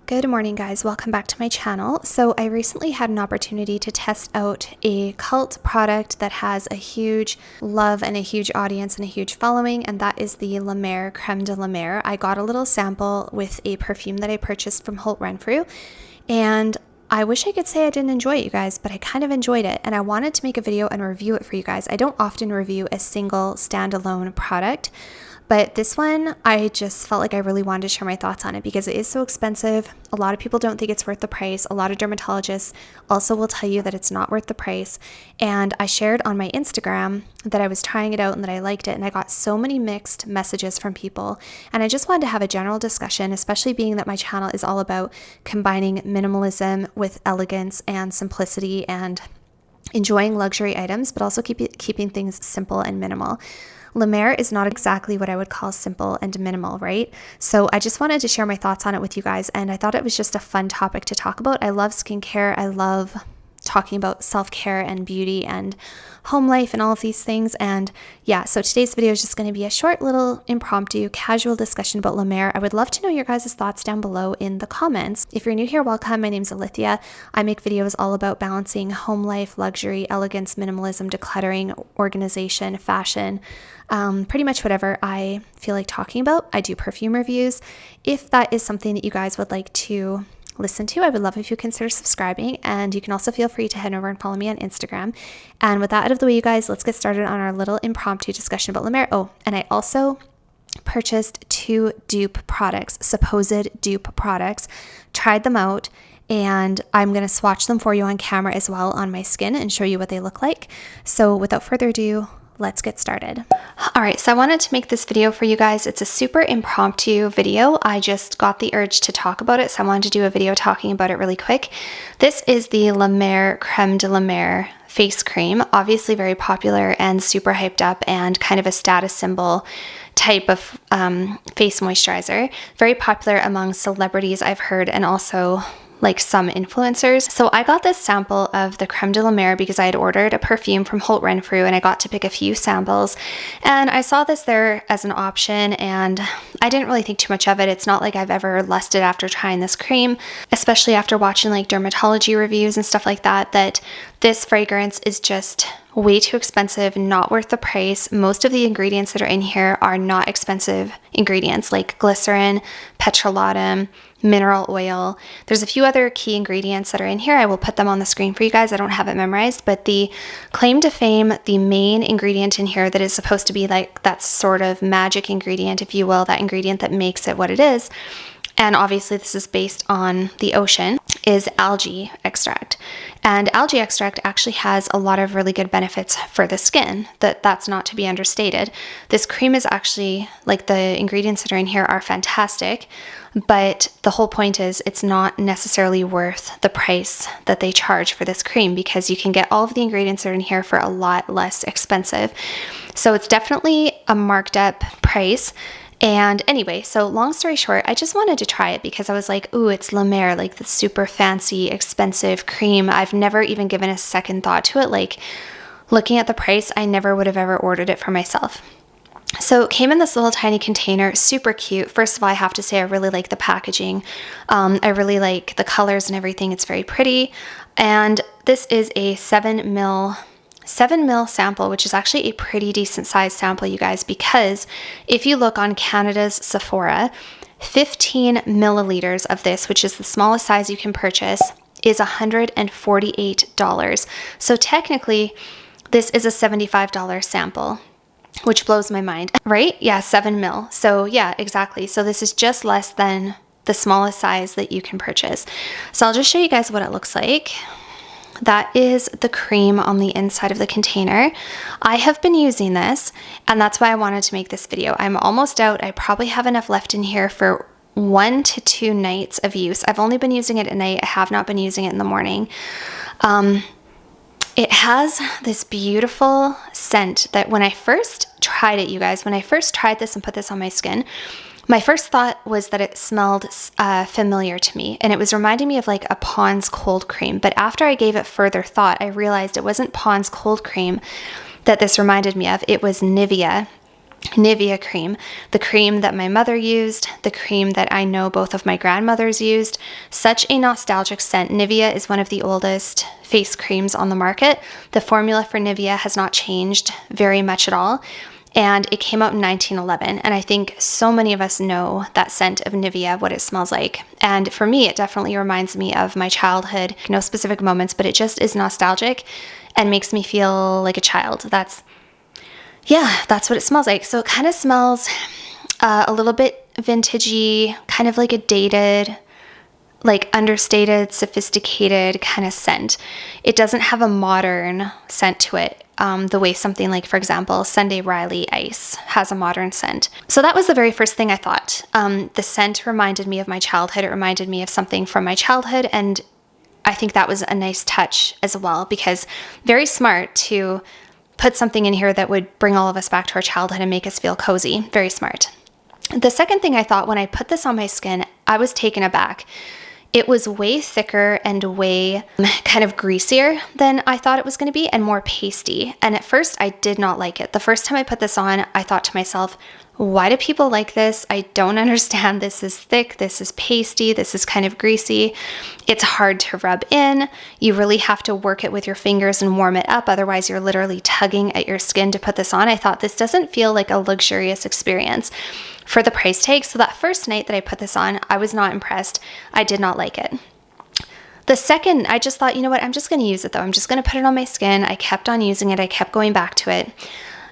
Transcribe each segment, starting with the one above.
Good morning, guys. Welcome back to my channel. So I recently had an opportunity to test out a cult product that has a huge love and a huge audience and a huge following, and that is the MER Creme de la Mer. I got a little sample with a perfume that I purchased from Holt Renfrew, and I wish I could say I didn't enjoy it, you guys, but I kind of enjoyed it, and I wanted to make a video and review it for you guys. I don't often review a single standalone product, but this one, I just felt like I really wanted to share my thoughts on it because it is so expensive. A lot of people don't think it's worth the price. A lot of dermatologists also will tell you that it's not worth the price. And I shared on my Instagram that I was trying it out and that I liked it. And I got so many mixed messages from people. And I just wanted to have a general discussion, especially being that my channel is all about combining minimalism with elegance and simplicity and enjoying luxury items, but also keeping things simple and minimal. MER is not exactly what I would call simple and minimal, right? So I just wanted to share my thoughts on it with you guys, and I thought it was just a fun topic to talk about. I love skincare. I love talking about self-care and beauty and home life and all of these things. And yeah, so today's video is just going to be a short little impromptu casual discussion about MER. I would love to know your guys' thoughts down below in the comments. If you're new here, welcome. My name's Alithia. I make videos all about balancing home life, luxury, elegance, minimalism, decluttering, organization, fashion, pretty much whatever I feel like talking about. I do perfume reviews. If that is something that you guys would like to listen to, I would love if you consider subscribing, and you can also feel free to head over and follow me on Instagram. And with that out of the way, you guys, let's get started on our little impromptu discussion about MER. Oh, and I also purchased 2 dupe products, supposed dupe products, tried them out, and I'm going to swatch them for you on camera as well on my skin and show you what they look like. So without further ado, let's get started. All right, so I wanted to make this video for you guys. It's a super impromptu video. I just got the urge to talk about it, so I wanted to do a video talking about it really quick. This is the MER Creme de la Mer face cream, obviously very popular and super hyped up and kind of a status symbol type of face moisturizer. Very popular among celebrities, I've heard, and also like some influencers. So I got this sample of the Creme de la Mer because I had ordered a perfume from Holt Renfrew and I got to pick a few samples, and I saw this there as an option and I didn't really think too much of it. It's not like I've ever lusted after trying this cream, especially after watching like dermatology reviews and stuff like that, that this fragrance is just way too expensive, not worth the price. Most of the ingredients that are in here are not expensive ingredients like glycerin, petrolatum, mineral oil. There's a few other key ingredients that are in here. I will put them on the screen for you guys. I don't have it memorized, but the claim to fame, the main ingredient in here that is supposed to be like that sort of magic ingredient, if you will, that ingredient that makes it what it is, and obviously this is based on the ocean, is algae extract. And algae extract actually has a lot of really good benefits for the skin. That's not to be understated. This cream is actually, like, the ingredients that are in here are fantastic, but the whole point is it's not necessarily worth the price that they charge for this cream because you can get all of the ingredients that are in here for a lot less expensive. So it's definitely a marked up price. And anyway, so long story short, I just wanted to try it because I was like, ooh, it's MER, like the super fancy, expensive cream. I've never even given a second thought to it. Like, looking at the price, I never would have ever ordered it for myself. So it came in this little tiny container, super cute. First of all, I have to say I really like the packaging. I really like the colors and everything. It's very pretty. And this is a 7 ml sample, which is actually a pretty decent size sample, you guys, because if you look on Canada's Sephora, 15 milliliters of this, which is the smallest size you can purchase, is $148. So technically, this is a $75 sample, which blows my mind, right? Yeah, 7 ml. So yeah, exactly. So this is just less than the smallest size that you can purchase. So I'll just show you guys what it looks like. That is the cream on the inside of the container. I have been using this, and that's why I wanted to make this video. I'm almost out. I probably have enough left in here for 1 to 2 nights of use. I've only been using it at night. I have not been using it in the morning. It has this beautiful scent that when I first tried it, you guys, when I first tried this and put this on my skin, my first thought was that it smelled familiar to me, and it was reminding me of like a Pond's cold cream. But after I gave it further thought, I realized it wasn't Pond's cold cream that this reminded me of. It was Nivea Nivea Cream, the cream that my mother used, the cream that I know both of my grandmothers used. Such a nostalgic scent. Nivea is one of the oldest face creams on the market. The formula for Nivea has not changed very much at all. And it came out in 1911. And I think so many of us know that scent of Nivea, what it smells like. And for me, it definitely reminds me of my childhood. No specific moments, but it just is nostalgic and makes me feel like a child. That's what it smells like. So it kind of smells a little bit vintagey, kind of like a dated, like understated, sophisticated kind of scent. It doesn't have a modern scent to it, the way something like, for example, Sunday Riley Ice has a modern scent. So that was the very first thing I thought. The scent reminded me of my childhood. It reminded me of something from my childhood, and I think that was a nice touch as well, because very smart to put something in here that would bring all of us back to our childhood and make us feel cozy. Very smart. The second thing I thought when I put this on my skin, I was taken aback. It was way thicker and way kind of greasier than I thought it was going to be, and more pasty. And at first I did not like it. The first time I put this on, I thought to myself, why do people like this? I don't understand. This is thick. This is pasty. This is kind of greasy. It's hard to rub in. You really have to work it with your fingers and warm it up. Otherwise, you're literally tugging at your skin to put this on. I thought this doesn't feel like a luxurious experience for the price tag. So that first night that I put this on, I was not impressed. I did not like it. The second, I just thought, you know what? I'm just going to use it though. I'm just going to put it on my skin. I kept on using it. I kept going back to it.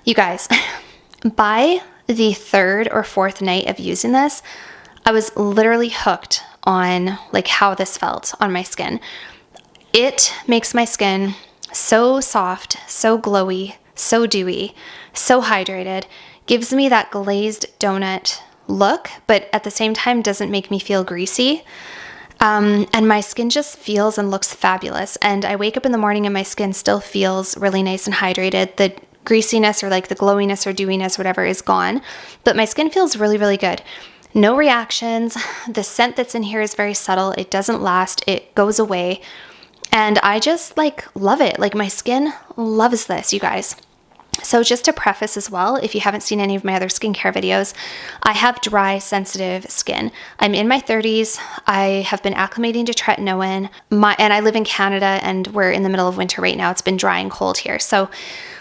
You guys, by the third or fourth night of using this, I was literally hooked on like how this felt on my skin. It makes my skin so soft, so glowy, so dewy, so hydrated, gives me that glazed donut look, but at the same time doesn't make me feel greasy. And my skin just feels and looks fabulous. And I wake up in the morning and my skin still feels really nice and hydrated. The greasiness or like the glowiness or dewiness, whatever, is gone, but my skin feels really, really good. No reactions. The scent that's in here is very subtle. It doesn't last. It goes away. And I just like love it. Like my skin loves this, you guys. So just to preface as well, if you haven't seen any of my other skincare videos, I have dry, sensitive skin. I'm in my 30s. I have been acclimating to tretinoin. And I live in Canada and we're in the middle of winter right now. It's been dry and cold here. So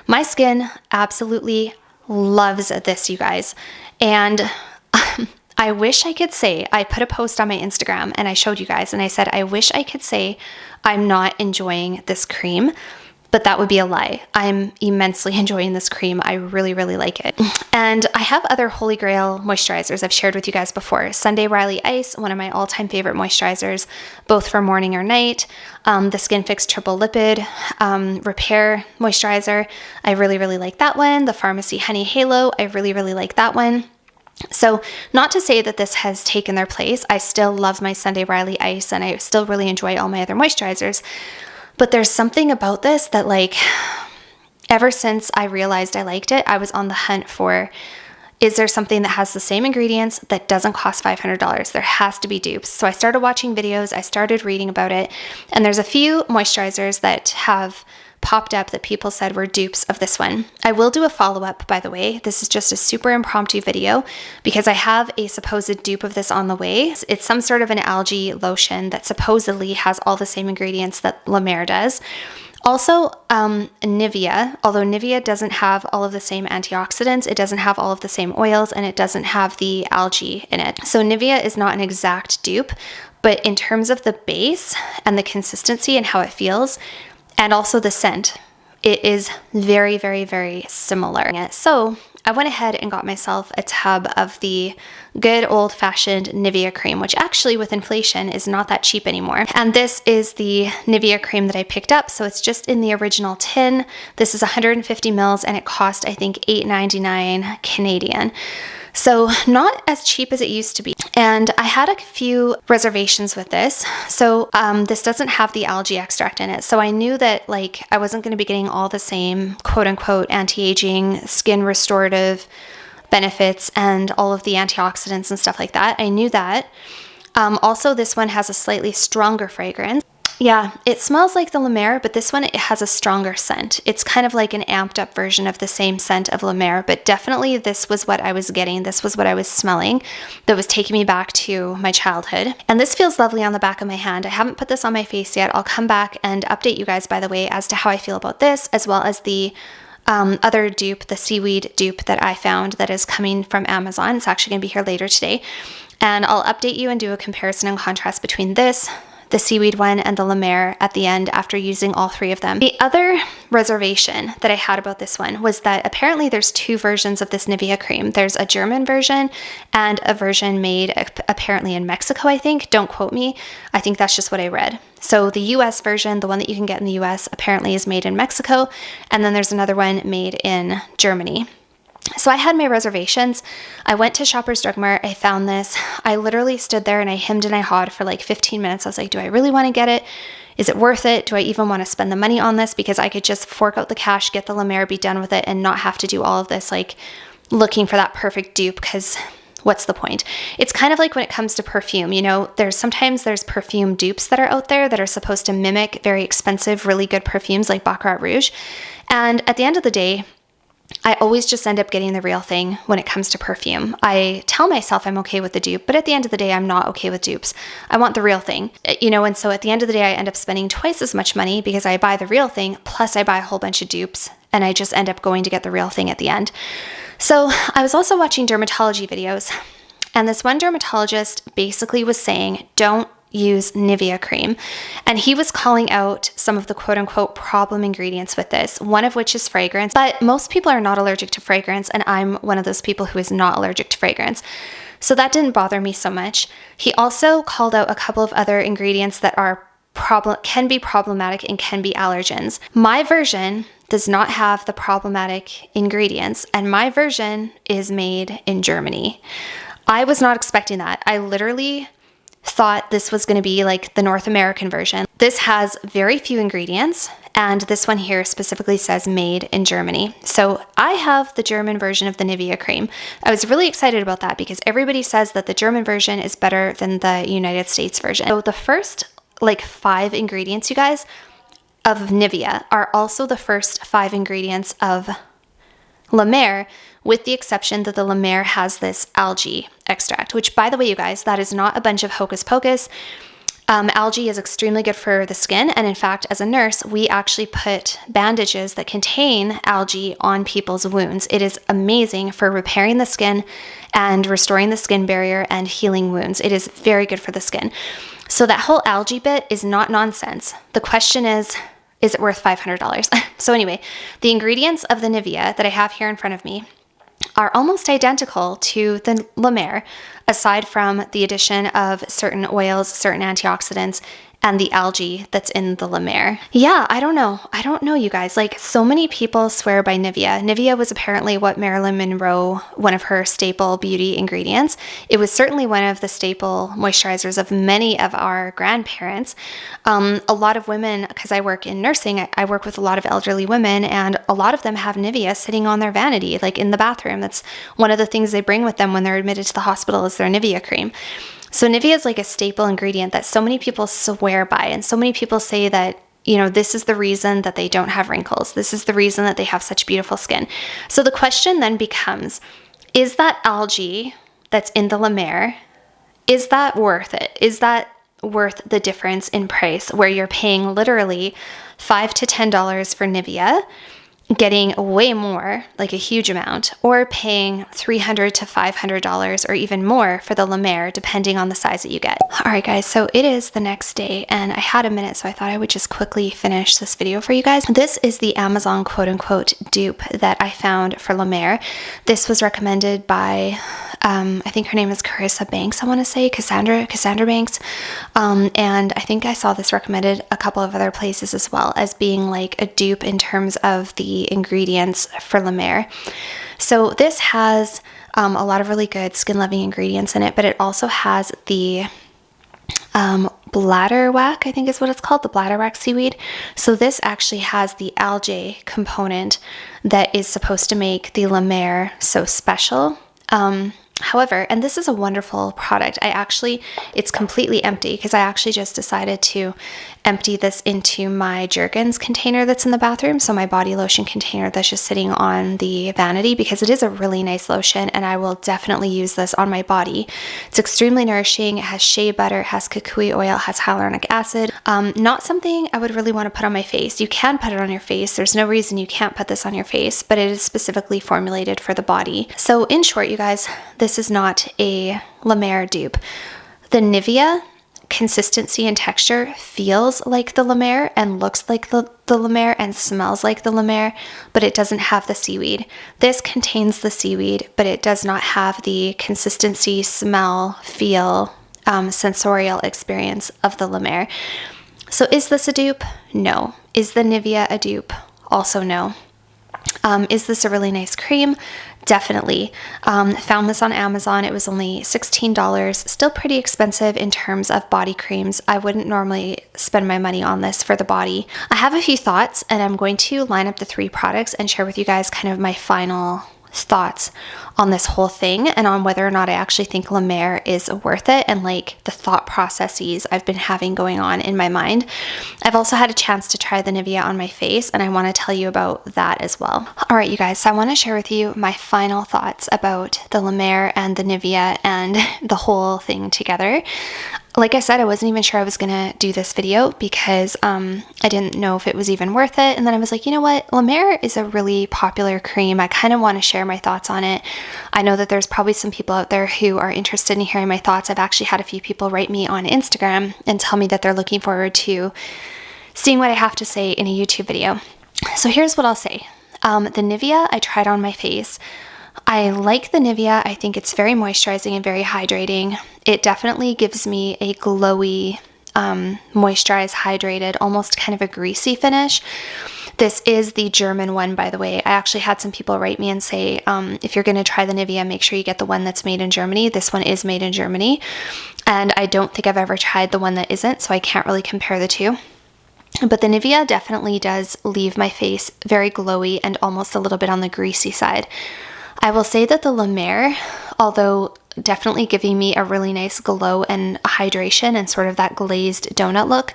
my skin absolutely loves this, you guys. And I wish I could say, I put a post on my Instagram and I showed you guys and I said, I wish I could say I'm not enjoying this cream, but that would be a lie. I'm immensely enjoying this cream. I really, really like it. And I have other Holy Grail moisturizers I've shared with you guys before. Sunday Riley Ice, one of my all-time favorite moisturizers, both for morning or night. The Skin Fix Triple Lipid Repair Moisturizer. I really, really like that one. The Pharmacy Honey Halo. I really, really like that one. So not to say that this has taken their place. I still love my Sunday Riley Ice and I still really enjoy all my other moisturizers. But there's something about this that, like, ever since I realized I liked it, I was on the hunt for, is there something that has the same ingredients that doesn't cost $500? There has to be dupes. So I started watching videos, I started reading about it, and there's a few moisturizers that have popped up that people said were dupes of this one. I will do a follow-up, by the way. This is just a super impromptu video because I have a supposed dupe of this on the way. It's some sort of an algae lotion that supposedly has all the same ingredients that La Mer does. Also, Nivea, although Nivea doesn't have all of the same antioxidants, it doesn't have all of the same oils, and it doesn't have the algae in it. So Nivea is not an exact dupe, but in terms of the base and the consistency and how it feels, and also the scent, it is very, very, very similar. So I went ahead and got myself a tub of the good old-fashioned Nivea Cream, which actually with inflation is not that cheap anymore. And this is the Nivea Cream that I picked up. So it's just in the original tin. This is 150 mils and it cost, I think, $8.99 Canadian. So not as cheap as it used to be. And I had a few reservations with this. So this doesn't have the algae extract in it. So I knew that like I wasn't going to be getting all the same quote unquote anti-aging, skin restorative benefits and all of the antioxidants and stuff like that. I knew that. Also, this one has a slightly stronger fragrance. Yeah, it smells like the La Mer, but this one, it has a stronger scent. It's kind of like an amped up version of the same scent of La Mer, but definitely this was what I was getting. This was what I was smelling that was taking me back to my childhood. And this feels lovely on the back of my hand. I haven't put this on my face yet. I'll come back and update you guys, by the way, as to how I feel about this, as well as the other dupe, the seaweed dupe that I found that is coming from Amazon. It's actually going to be here later today. And I'll update you and do a comparison and contrast between this, the seaweed one, and the La Mer at the end after using all three of them. The other reservation that I had about this one was that apparently there's two versions of this Nivea cream. There's a German version and a version made apparently in Mexico, I think. Don't quote me. I think that's just what I read. So the US version, the one that you can get in the US, apparently is made in Mexico. And then there's another one made in Germany. So I had my reservations. I went to Shoppers Drug Mart. I found this. I literally stood there and I hemmed and I hawed for like 15 minutes. I was like, do I really want to get it? Is it worth it? Do I even want to spend the money on this? Because I could just fork out the cash, get the La Mer, be done with it, and not have to do all of this like looking for that perfect dupe, because what's the point? It's kind of like when it comes to perfume, you know, sometimes there's perfume dupes that are out there that are supposed to mimic very expensive, really good perfumes like Baccarat Rouge. And at the end of the day, I always just end up getting the real thing when it comes to perfume. I tell myself I'm okay with the dupe, but at the end of the day, I'm not okay with dupes. I want the real thing, you know, and so at the end of the day, I end up spending twice as much money because I buy the real thing, plus I buy a whole bunch of dupes, and I just end up going to get the real thing at the end. So I was also watching dermatology videos, and this one dermatologist basically was saying, don't use Nivea Cream. And he was calling out some of the quote unquote problem ingredients with this, one of which is fragrance. But most people are not allergic to fragrance, and I'm one of those people who is not allergic to fragrance. So that didn't bother me so much. He also called out a couple of other ingredients that are can be problematic and can be allergens. My version does not have the problematic ingredients, and my version is made in Germany. I was not expecting that. I literally thought this was going to be like the North American version. This has very few ingredients, and this one here specifically says made in Germany. So I have the German version of the Nivea Cream. I was really excited about that because everybody says that the German version is better than the United States version. So the first like 5 ingredients, you guys, of Nivea are also the first 5 ingredients of La Mer, with the exception that the La Mer has this algae extract, which, by the way, you guys, that is not a bunch of hocus pocus. Algae is extremely good for the skin, and in fact, as a nurse, we actually put bandages that contain algae on people's wounds. It is amazing for repairing the skin and restoring the skin barrier and healing wounds. It is very good for the skin. So that whole algae bit is not nonsense. The question is it worth $500? So anyway, the ingredients of the Nivea that I have here in front of me are almost identical to the La Mer, aside from the addition of certain oils, certain antioxidants, and the algae that's in the La Mer. Yeah, I don't know, you guys. Like, so many people swear by Nivea. Nivea was apparently what Marilyn Monroe, one of her staple beauty ingredients. It was certainly one of the staple moisturizers of many of our grandparents. A lot of women, because I work in nursing, I work with a lot of elderly women, and a lot of them have Nivea sitting on their vanity, like in the bathroom. That's one of the things they bring with them when they're admitted to the hospital is their Nivea cream. So Nivea is like a staple ingredient that so many people swear by, and so many people say that, you know, this is the reason that they don't have wrinkles. This is the reason that they have such beautiful skin. So the question then becomes, is that algae that's in the La Mer, is that worth it? Is that worth the difference in price where you're paying literally $5 to $10 for Nivea, getting way more, like a huge amount, or paying $300 to $500 or even more for the La Mer, depending on the size that you get. All right, guys, so it is the next day, and I had a minute, so I thought I would just quickly finish this video for you guys. This is the Amazon quote-unquote dupe that I found for La Mer. This was recommended by, I think her name is Carissa Banks, I want to say, Cassandra Banks, and I think I saw this recommended a couple of other places as well as being like a dupe in terms of the ingredients for La Mer. So this has a lot of really good skin-loving ingredients in it, but it also has the bladderwrack, I think is what it's called, the bladderwrack seaweed. So this actually has the algae component that is supposed to make the La Mer so special. However, and this is a wonderful product, it's completely empty because I actually just decided to empty this into my Jergens container that's in the bathroom. So my body lotion container that's just sitting on the vanity, because it is a really nice lotion and I will definitely use this on my body. It's extremely nourishing. It has shea butter, it has kukui oil, it has hyaluronic acid. Not something I would really want to put on my face. You can put it on your face. There's no reason you can't put this on your face, but it is specifically formulated for the body. So in short, you guys, this is not a La Mer dupe. The Nivea consistency and texture feels like the La Mer and looks like the La Mer and smells like the La Mer, but it doesn't have the seaweed. This contains the seaweed, but it does not have the consistency, smell, feel, sensorial experience of the La Mer. So is this a dupe? No. Is the Nivea a dupe? Also no. Is this a really nice cream? Definitely. Found this on Amazon. It was only $16. Still pretty expensive in terms of body creams. I wouldn't normally spend my money on this for the body. I have a few thoughts, and I'm going to line up the 3 products and share with you guys kind of my final thoughts on this whole thing and on whether or not I actually think La Mer is worth it, and like the thought processes I've been having going on in my mind. I've also had a chance to try the Nivea on my face, and I want to tell you about that as well. All right, you guys, so I want to share with you my final thoughts about the La Mer and the Nivea and the whole thing together. Like I said, I wasn't even sure I was going to do this video because I didn't know if it was even worth it. And then I was like, you know what? La Mer is a really popular cream. I kind of want to share my thoughts on it. I know that there's probably some people out there who are interested in hearing my thoughts. I've actually had a few people write me on Instagram and tell me that they're looking forward to seeing what I have to say in a YouTube video. So here's what I'll say. The Nivea I tried on my face. I like the Nivea. I think it's very moisturizing and very hydrating. It definitely gives me a glowy, moisturized, hydrated, almost kind of a greasy finish. This is the German one, by the way. I actually had some people write me and say, if you're going to try the Nivea, make sure you get the one that's made in Germany. This one is made in Germany. And I don't think I've ever tried the one that isn't, so I can't really compare the two. But the Nivea definitely does leave my face very glowy and almost a little bit on the greasy side. I will say that the La Mer, although definitely giving me a really nice glow and hydration and sort of that glazed donut look,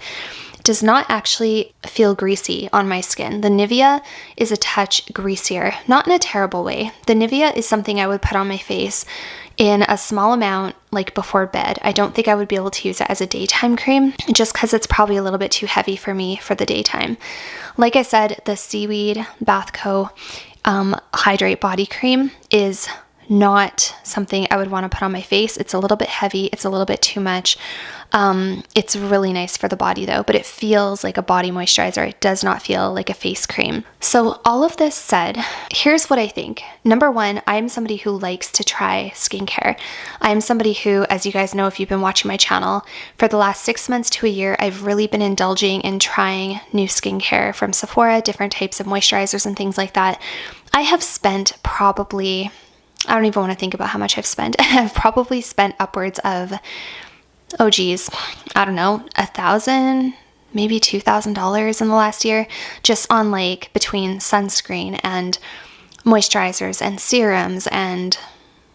does not actually feel greasy on my skin. The Nivea is a touch greasier, not in a terrible way. The Nivea is something I would put on my face in a small amount, like before bed. I don't think I would be able to use it as a daytime cream, just because it's probably a little bit too heavy for me for the daytime. Like I said, the Seaweed Bath Co. Hydrate Body Cream is not something I would want to put on my face. It's a little bit heavy. It's a little bit too much. It's really nice for the body though, but it feels like a body moisturizer. It does not feel like a face cream. So all of this said, here's what I think. Number one, I'm somebody who likes to try skincare. I'm somebody who, as you guys know, if you've been watching my channel, for the last 6 months to a year, I've really been indulging in trying new skincare from Sephora, different types of moisturizers and things like that. I have spent probably, I don't even want to think about how much I've spent. I've probably spent upwards of, oh geez, I don't know, $1,000, maybe $2,000 in the last year, just on like between sunscreen and moisturizers and serums and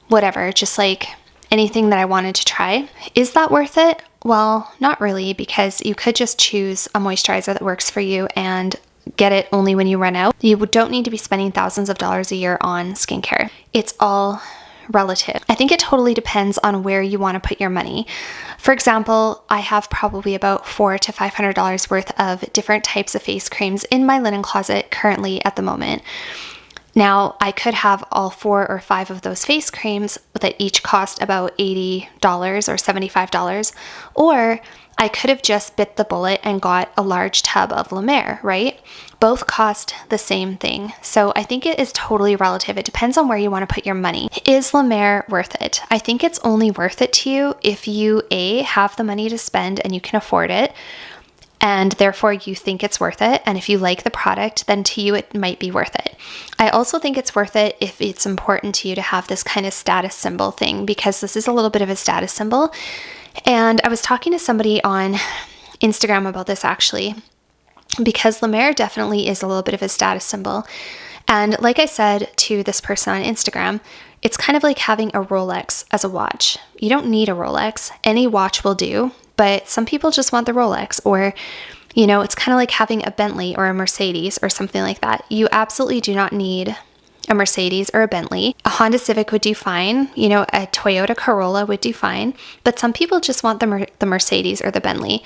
whatever, just like anything that I wanted to try. Is that worth it? Well, not really, because you could just choose a moisturizer that works for you and get it only when you run out. You don't need to be spending thousands of dollars a year on skincare. It's all relative. I think it totally depends on where you want to put your money. For example, I have probably about $400 to $500 worth of different types of face creams in my linen closet currently at the moment. Now, I could have all 4 or 5 of those face creams that each cost about $80 or $75, or I could have just bit the bullet and got a large tub of La Mer, right? Both cost the same thing. So I think it is totally relative. It depends on where you want to put your money. Is La Mer worth it? I think it's only worth it to you if you, A, have the money to spend and you can afford it, and therefore you think it's worth it. And if you like the product, then to you it might be worth it. I also think it's worth it if it's important to you to have this kind of status symbol thing, because this is a little bit of a status symbol. And I was talking to somebody on Instagram about this actually, because La Mer definitely is a little bit of a status symbol. And like I said to this person on Instagram, it's kind of like having a Rolex as a watch. You don't need a Rolex. Any watch will do, but some people just want the Rolex. Or, you know, it's kind of like having a Bentley or a Mercedes or something like that. You absolutely do not need a Mercedes or a Bentley. A Honda Civic would do fine. You know, a Toyota Corolla would do fine. But some people just want the Mercedes or the Bentley.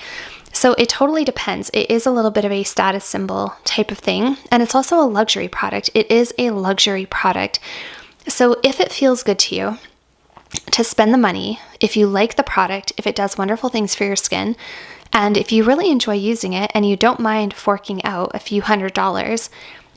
So it totally depends. It is a little bit of a status symbol type of thing. And it's also a luxury product. It is a luxury product. So if it feels good to you to spend the money, if you like the product, if it does wonderful things for your skin, and if you really enjoy using it and you don't mind forking out a few $100s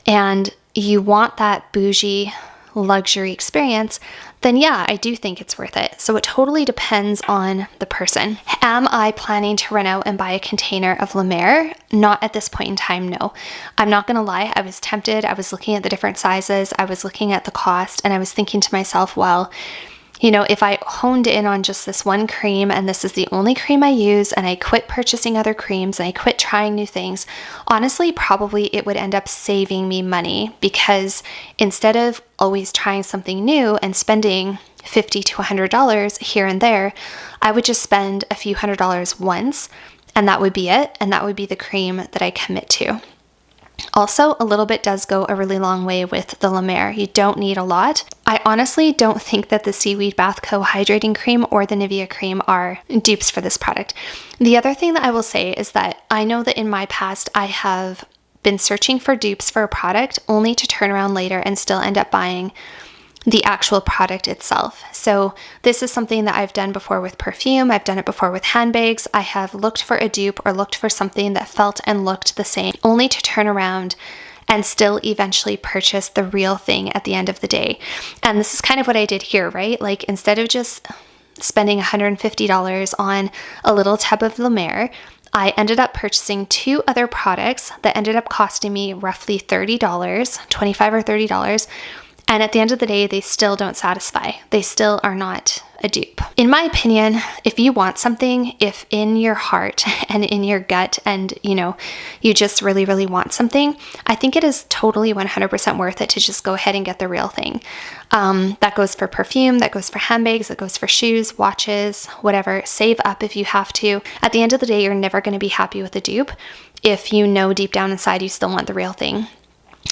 and you want that bougie luxury experience, then yeah, I do think it's worth it. So it totally depends on the person. Am I planning to run out and buy a container of La Mer? Not at this point in time, no. I'm not gonna lie, I was tempted. I was looking at the different sizes, I was looking at the cost, and I was thinking to myself, well, you know, if I honed in on just this one cream and this is the only cream I use and I quit purchasing other creams and I quit trying new things, honestly, probably it would end up saving me money, because instead of always trying something new and spending $50 to $100 here and there, I would just spend a few $100s once and that would be it. And that would be the cream that I commit to. Also, a little bit does go a really long way with the La Mer. You don't need a lot. I honestly don't think that the Seaweed Bath Co. Hydrating Cream or the Nivea Cream are dupes for this product. The other thing that I will say is that I know that in my past, I have been searching for dupes for a product only to turn around later and still end up buying the actual product itself. So this is something that I've done before with perfume. I've done it before with handbags. I have looked for a dupe or looked for something that felt and looked the same, only to turn around and still eventually purchase the real thing at the end of the day. And this is kind of what I did here, right? Like, instead of just spending $150 on a little tub of La Mer, I ended up purchasing 2 other products that ended up costing me roughly $30, $25 or $30. And at the end of the day, they still don't satisfy. They still are not a dupe. In my opinion, if you want something, if in your heart and in your gut and, you know, you just really, really want something, I think it is totally 100% worth it to just go ahead and get the real thing. That goes for perfume, that goes for handbags, that goes for shoes, watches, whatever. Save up if you have to. At the end of the day, you're never going to be happy with a dupe if you know deep down inside you still want the real thing.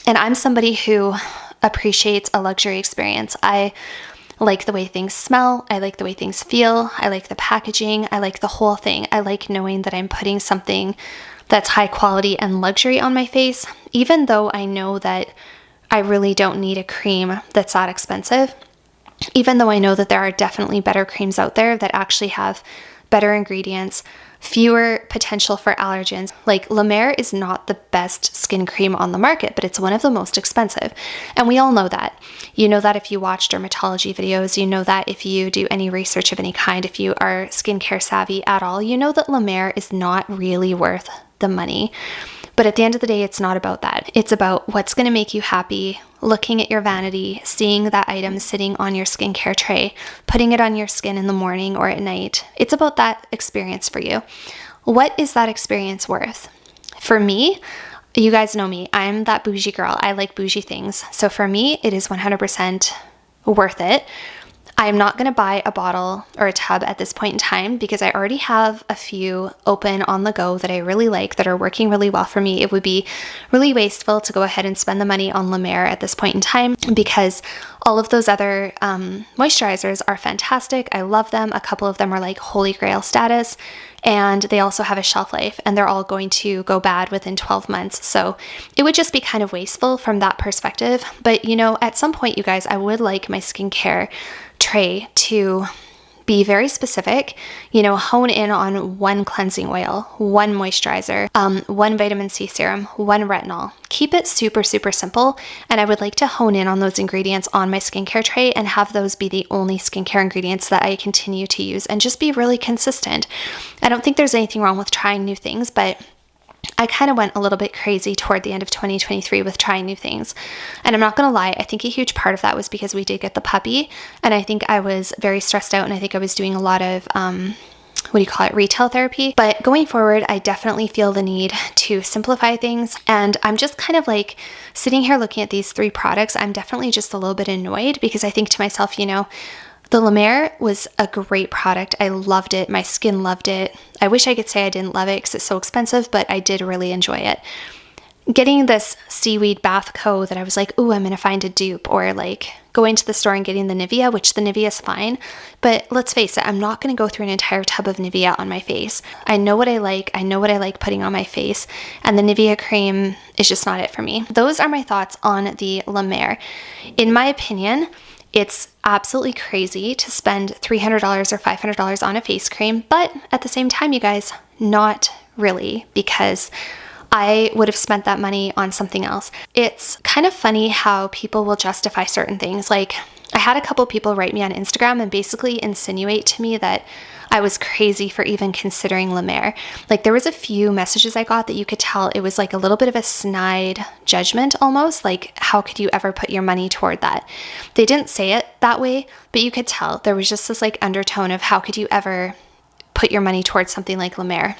And I'm somebody who appreciates a luxury experience. I like the way things smell. I like the way things feel. I like the packaging. I like the whole thing. I like knowing that I'm putting something that's high quality and luxury on my face, even though I know that I really don't need a cream that's that expensive. Even though I know that there are definitely better creams out there that actually have better ingredients, fewer potential for allergens. Like, La Mer is not the best skin cream on the market, but it's one of the most expensive. And we all know that. You know that if you watch dermatology videos, you know that if you do any research of any kind, if you are skincare savvy at all, you know that La Mer is not really worth the money. But at the end of the day, it's not about that. It's about what's going to make you happy, looking at your vanity, seeing that item sitting on your skincare tray, putting it on your skin in the morning or at night. It's about that experience for you. What is that experience worth? For me, you guys know me, I'm that bougie girl. I like bougie things. So for me, it is 100% worth it. I'm not going to buy a bottle or a tub at this point in time because I already have a few open on the go that I really like, that are working really well for me. It would be really wasteful to go ahead and spend the money on La Mer at this point in time because all of those other moisturizers are fantastic. I love them. A couple of them are like holy grail status, and they also have a shelf life, and they're all going to go bad within 12 months. So it would just be kind of wasteful from that perspective. But, you know, at some point, you guys, I would like my skincare tray to be very specific, you know, hone in on one cleansing oil, one moisturizer, one vitamin C serum, one retinol. Keep it super, super simple. And I would like to hone in on those ingredients on my skincare tray and have those be the only skincare ingredients that I continue to use and just be really consistent. I don't think there's anything wrong with trying new things, but I kind of went a little bit crazy toward the end of 2023 with trying new things. And I'm not going to lie, I think a huge part of that was because we did get the puppy. And I think I was very stressed out, and I think I was doing a lot of, what do you call it, retail therapy. But going forward, I definitely feel the need to simplify things. And I'm just kind of like sitting here looking at these 3 products. I'm definitely just a little bit annoyed because I think to myself, you know, the La Mer was a great product. I loved it. My skin loved it. I wish I could say I didn't love it because it's so expensive, but I did really enjoy it. Getting this seaweed bath co that I was like, ooh, I'm going to find a dupe, or like going to the store and getting the Nivea, which the Nivea is fine. But let's face it, I'm not going to go through an entire tub of Nivea on my face. I know what I like. I know what I like putting on my face. And the Nivea Cream is just not it for me. Those are my thoughts on the La Mer. In my opinion, it's absolutely crazy to spend $300 or $500 on a face cream, but at the same time, you guys, not really, because I would have spent that money on something else. It's kind of funny how people will justify certain things. Like, I had a couple people write me on Instagram and basically insinuate to me that I was crazy for even considering La Mer. Like, there was a few messages I got that you could tell it was like a little bit of a snide judgment almost, like, how could you ever put your money toward that? They didn't say it that way, but you could tell there was just this like undertone of how could you ever put your money towards something like La Mer.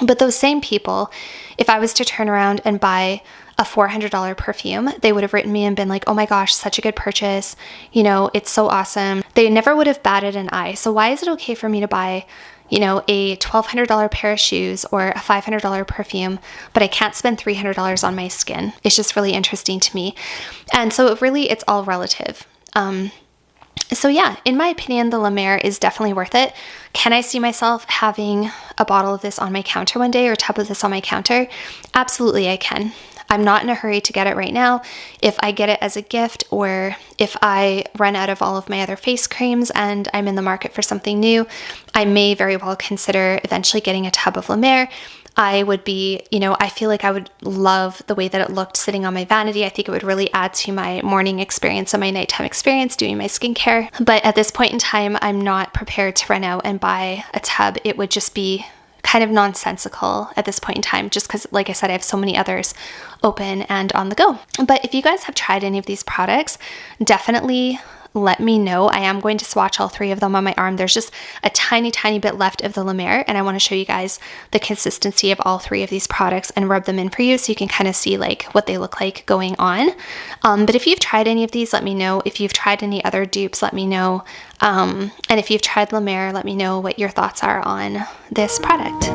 But those same people, if I was to turn around and buy a $400 perfume, they would have written me and been like, oh my gosh, such a good purchase. You know, it's so awesome. They never would have batted an eye. So why is it okay for me to buy, you know, a $1,200 pair of shoes or a $500 perfume, but I can't spend $300 on my skin? It's just really interesting to me. And so it's all relative. So yeah, in my opinion, the La Mer is definitely worth it. Can I see myself having a bottle of this on my counter one day, or a tub of this on my counter? Absolutely, I can. I'm not in a hurry to get it right now. If I get it as a gift, or if I run out of all of my other face creams and I'm in the market for something new, I may very well consider eventually getting a tub of La Mer. I would be, you know, I feel like I would love the way that it looked sitting on my vanity. I think it would really add to my morning experience and my nighttime experience doing my skincare. But at this point in time, I'm not prepared to run out and buy a tub. It would just be kind of nonsensical at this point in time, just because, like I said, I have so many others open and on the go. But if you guys have tried any of these products, definitely let me know. I am going to swatch all 3 of them on my arm. There's just a tiny, tiny bit left of the La Mer, and I want to show you guys the consistency of all 3 of these products and rub them in for you so you can kind of see like what they look like going on. But if you've tried any of these, let me know. If you've tried any other dupes, let me know. And if you've tried La Mer, let me know what your thoughts are on this product.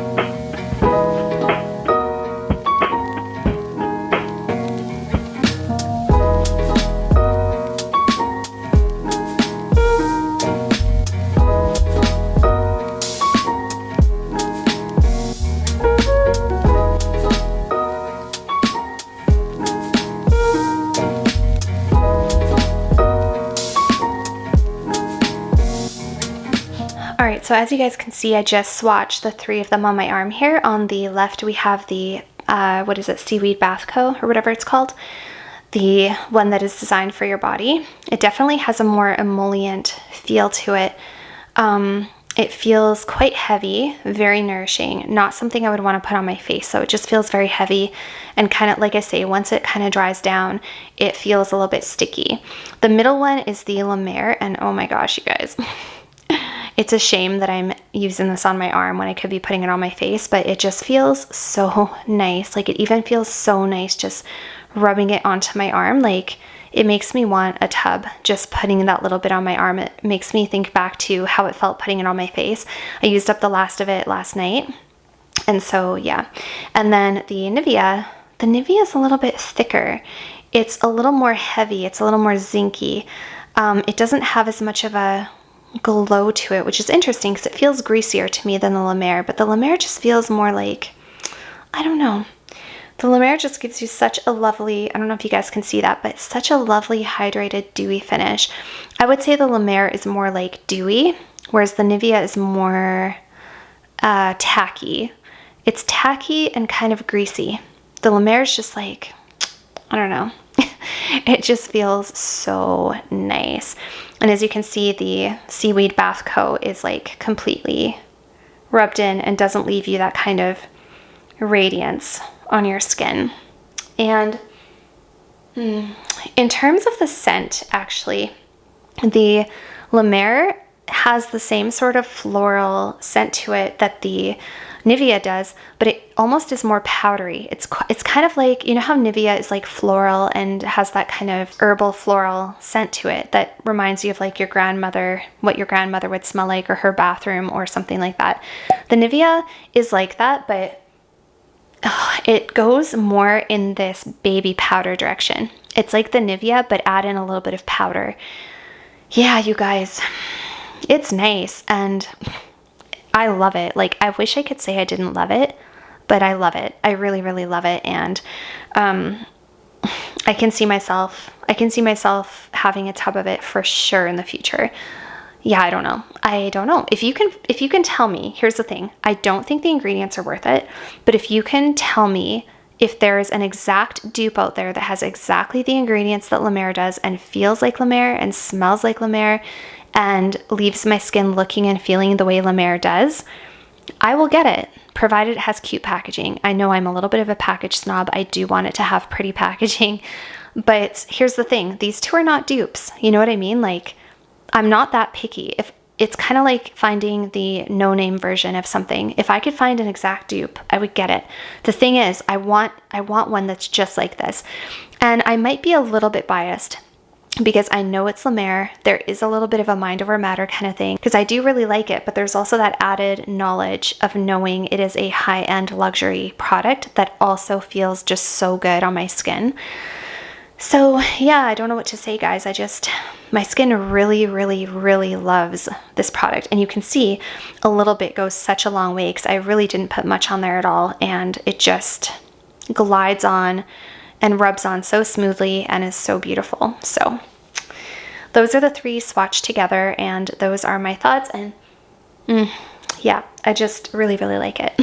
Alright, so as you guys can see, I just swatched the 3 of them on my arm here. On the left, we have the, Seaweed Bath Co. or whatever it's called. The one that is designed for your body. It definitely has a more emollient feel to it. It feels quite heavy, very nourishing, not something I would want to put on my face. So it just feels very heavy and kind of, like I say, once it kind of dries down, it feels a little bit sticky. The middle one is the La Mer, and oh my gosh, you guys. It's a shame that I'm using this on my arm when I could be putting it on my face, but it just feels so nice. Like, it even feels so nice just rubbing it onto my arm. Like, it makes me want a tub just putting that little bit on my arm. It makes me think back to how it felt putting it on my face. I used up the last of it last night. And so, yeah. And then the Nivea is a little bit thicker. It's a little more heavy. It's a little more zinky. It doesn't have as much of a glow to it, which is interesting because it feels greasier to me than the La Mer, but the La Mer just feels more like, I don't know. The La Mer just gives you such a lovely, I don't know if you guys can see that, but such a lovely hydrated dewy finish. I would say the La Mer is more like dewy, whereas the Nivea is more tacky. It's tacky and kind of greasy. The La Mer is just like, I don't know. It just feels so nice. And as you can see, the Seaweed Bath Co. is like completely rubbed in and doesn't leave you that kind of radiance on your skin. And in terms of the scent, actually, the La Mer has the same sort of floral scent to it that the Nivea does, but it almost is more powdery. It's kind of like, you know how Nivea is like floral and has that kind of herbal floral scent to it that reminds you of like your grandmother, what your grandmother would smell like, or her bathroom or something like that. The Nivea is like that, but it goes more in this baby powder direction. It's like the Nivea, but add in a little bit of powder. Yeah, you guys, it's nice and I love it. Like, I wish I could say I didn't love it, but I love it. I really, really love it. And I can see myself having a tub of it for sure in the future. Yeah, I don't know. If you can tell me, here's the thing. I don't think the ingredients are worth it, but if you can tell me if there's an exact dupe out there that has exactly the ingredients that La Mer does and feels like La Mer and smells like La Mer and leaves my skin looking and feeling the way La Mer does, I will get it, provided it has cute packaging. I know I'm a little bit of a package snob. I do want it to have pretty packaging, but here's the thing. These two are not dupes. You know what I mean? Like, I'm not that picky. If it's kind of like finding the no-name version of something. If I could find an exact dupe, I would get it. The thing is, I want one that's just like this. And I might be a little bit biased because I know it's La Mer. There is a little bit of a mind over matter kind of thing because I do really like it, but there's also that added knowledge of knowing it is a high-end luxury product that also feels just so good on my skin. So yeah, I don't know what to say, guys. My skin really, really, really loves this product. And you can see a little bit goes such a long way because I really didn't put much on there at all. And it just glides on and rubs on so smoothly and is so beautiful. So those are the three swatched together and those are my thoughts. And yeah, I just really, really like it.